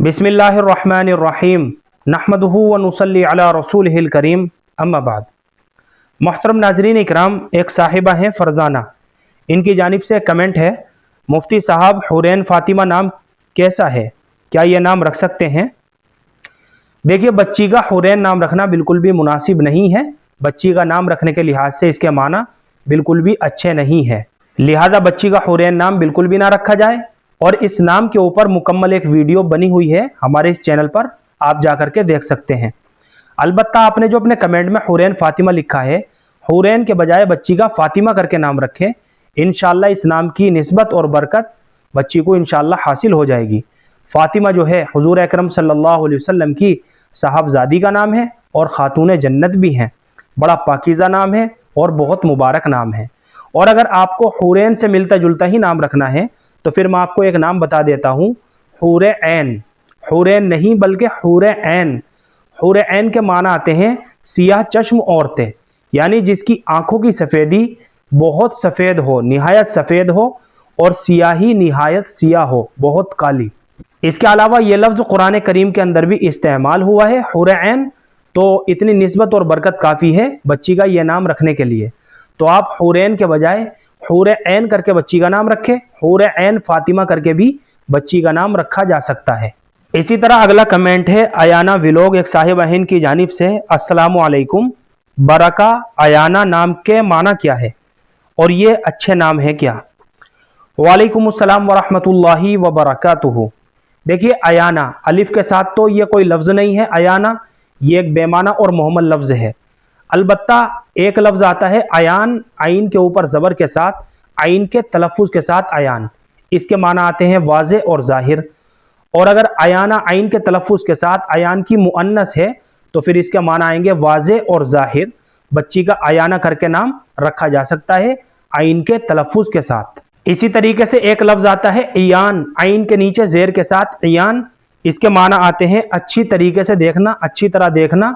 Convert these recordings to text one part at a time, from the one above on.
बिस्मिल्लाहिर्रहमानिर्रहीम नहमदुहु व नुसल्ली अला रसूलिहिल करीम अम्मा बाद। मोहतरम नाजरीन इकराम, एक साहिबा हैं फरजाना, इनकी जानिब से कमेंट है, मुफ्ती साहब हुरैन फ़ातिमा नाम कैसा है, क्या ये नाम रख सकते हैं? देखिए, बच्ची का हुरैन नाम रखना बिल्कुल भी मुनासिब नहीं है। बच्ची का नाम रखने के लिहाज से इसके माना बिल्कुल भी अच्छे नहीं है, लिहाजा बच्ची का हुरैन नाम बिल्कुल भी ना रखा जाए। और इस नाम के ऊपर मुकम्मल एक वीडियो बनी हुई है हमारे इस चैनल पर, आप जा करके देख सकते हैं। अलबत्ता आपने जो अपने कमेंट में हुरैन फ़ातिमा लिखा है, हुरैन के बजाय बच्ची का फ़ातिमा करके नाम रखें। इंशाअल्लाह इस नाम की निस्बत और बरकत बच्ची को इंशाअल्लाह हासिल हो जाएगी। फ़ातिमा जो है हुज़ूर अकरम सल्लल्लाहु अलैहि वसल्लम की साहबजादी का नाम है और खातून जन्नत भी हैं। बड़ा पाकीज़ा नाम है और बहुत मुबारक नाम है। और अगर आपको हुरैन से मिलता जुलता ही नाम रखना है तो फिर मैं आपको एक नाम बता देता हूँ, हुरैन। हुरैन नहीं बल्कि हुरैन। हुरैन के माना आते हैं सियाह चश्म औरतें, यानी जिसकी आंखों की सफ़ेदी बहुत सफ़ेद हो, निहायत सफ़ेद हो, और सियाही निहायत सियाह हो, बहुत काली। इसके अलावा ये लफ्ज़ कुरान करीम के अंदर भी इस्तेमाल हुआ है हुरैन, तो इतनी निस्बत और बरकत काफ़ी है बच्ची का ये नाम रखने के लिए। तो आप हुरैन के बजाय हुरैन करके बच्ची का नाम रखें। हुरैन फ़ातिमा करके भी बच्ची का नाम रखा जा सकता है। इसी तरह अगला कमेंट है अयाना व्लॉग, एक साहिब अहन की जानिब से, अस्सलामु अलैकुम, बरका अयाना नाम के माना क्या है और ये अच्छे नाम है क्या? वालेकुम अस्सलाम व रहमतुल्लाहि व बरकातुहू। देखिए, अयाना अलिफ के साथ तो ये कोई लफ्ज़ नहीं है। अयाना ये एक बेमाना और मुहम्मल लफ्ज़ है। अलबत्ता एक लफ्ज़ आता है अयान, आइन के ऊपर ज़बर के साथ, आइन के तलफ़ुज़ के साथ अयान। इसके माना आते हैं वाज़े और ज़ाहिर। और अगर अयाना आइन के तलफ़ुज़ के साथ अयान की मुअन्नस है तो फिर इसके माना आएंगे वाज़े और ज़ाहिर। बच्ची का अयाना करके नाम रखा जा सकता है आइन के तलफ़ुज़ के साथ। इसी तरीके से एक लफ्ज़ आता है इयान, आइन के नीचे ज़ेर के साथ इयान। इसके माना आते हैं अच्छी तरीके से देखना, अच्छी तरह देखना,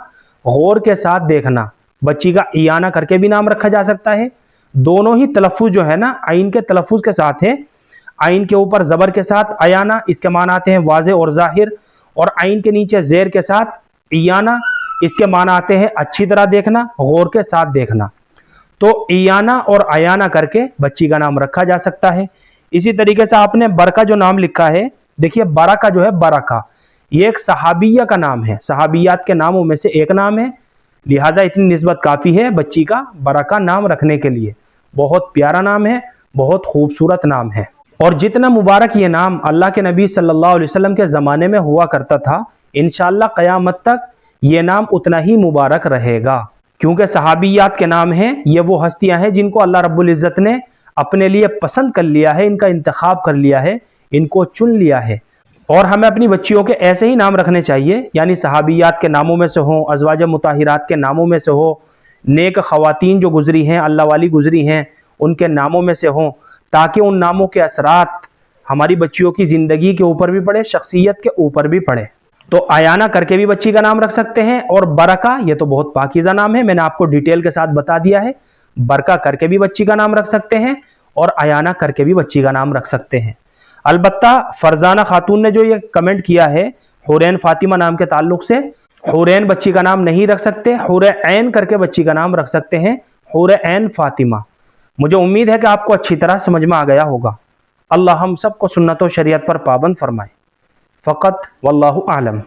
गौर के साथ देखना। बच्ची का इयाना करके भी नाम रखा जा सकता है। दोनों ही तलफ़ुज़ जो है ना आइन के तलफ़ुज़ के साथ है। आइन के ऊपर ज़बर के साथ अयाना, इसके माना आते हैं वाज़े और ज़ाहिर। और आइन के नीचे ज़ेर के साथ इयाना, इसके माना आते हैं अच्छी तरह देखना, गौर के साथ देखना। तो इयाना और अयाना करके बच्ची का नाम रखा जा सकता है। इसी तरीके से आपने बरका जो नाम लिखा है, देखिए बरका जो है, बरका ये एक सहाबिया का नाम है, सहाबियात के नामों में से एक नाम है। लिहाजा इतनी निस्बत काफ़ी है बच्ची का बरका नाम रखने के लिए। बहुत प्यारा नाम है, बहुत खूबसूरत नाम है। और जितना मुबारक ये नाम अल्लाह के नबी सल्लल्लाहु अलैहि वसल्लम के ज़माने में हुआ करता था, इंशाअल्लाह क़यामत तक ये नाम उतना ही मुबारक रहेगा। क्योंकि सहाबियात के नाम हैं, ये वो हस्तियां हैं जिनको अल्लाह रब्बुल इज़्ज़त ने अपने लिए पसंद कर लिया है, इनका इंतखाब कर लिया है, इनको चुन लिया है। और हमें अपनी बच्चियों के ऐसे ही नाम रखने चाहिए, यानी सहाबियात के नामों में से हो, अज़वाज मुताहिरात के नामों में से हो, नेक ख़वातीन जो गुजरी हैं, अल्लाह वाली गुजरी हैं, उनके नामों में से हों, ताकि उन नामों के असरात हमारी बच्चियों की ज़िंदगी के ऊपर भी पड़े, शख्सियत के ऊपर भी पड़े। तो अयाना करके भी बच्ची का नाम रख सकते हैं। और बरका ये तो बहुत पाकीज़ा नाम है, मैंने आपको डिटेल के साथ बता दिया है। बरका करके भी बच्ची का नाम रख सकते हैं और अयाना करके भी बच्ची का नाम रख सकते हैं। अलबत्ता फरजाना खातून ने जो ये कमेंट किया है हुरैन फ़ातिमा नाम के ताल्लुक से, हुरैन बच्ची का नाम नहीं रख सकते, हुरैन करके बच्ची का नाम रख सकते हैं, हुरैन फ़ातिमा। मुझे उम्मीद है कि आपको अच्छी तरह समझ में आ गया होगा। अल्लाह हम सबको सुन्नत व शरीयत पर पाबंद फरमाए। फ़क़त वल्लाहु आलम।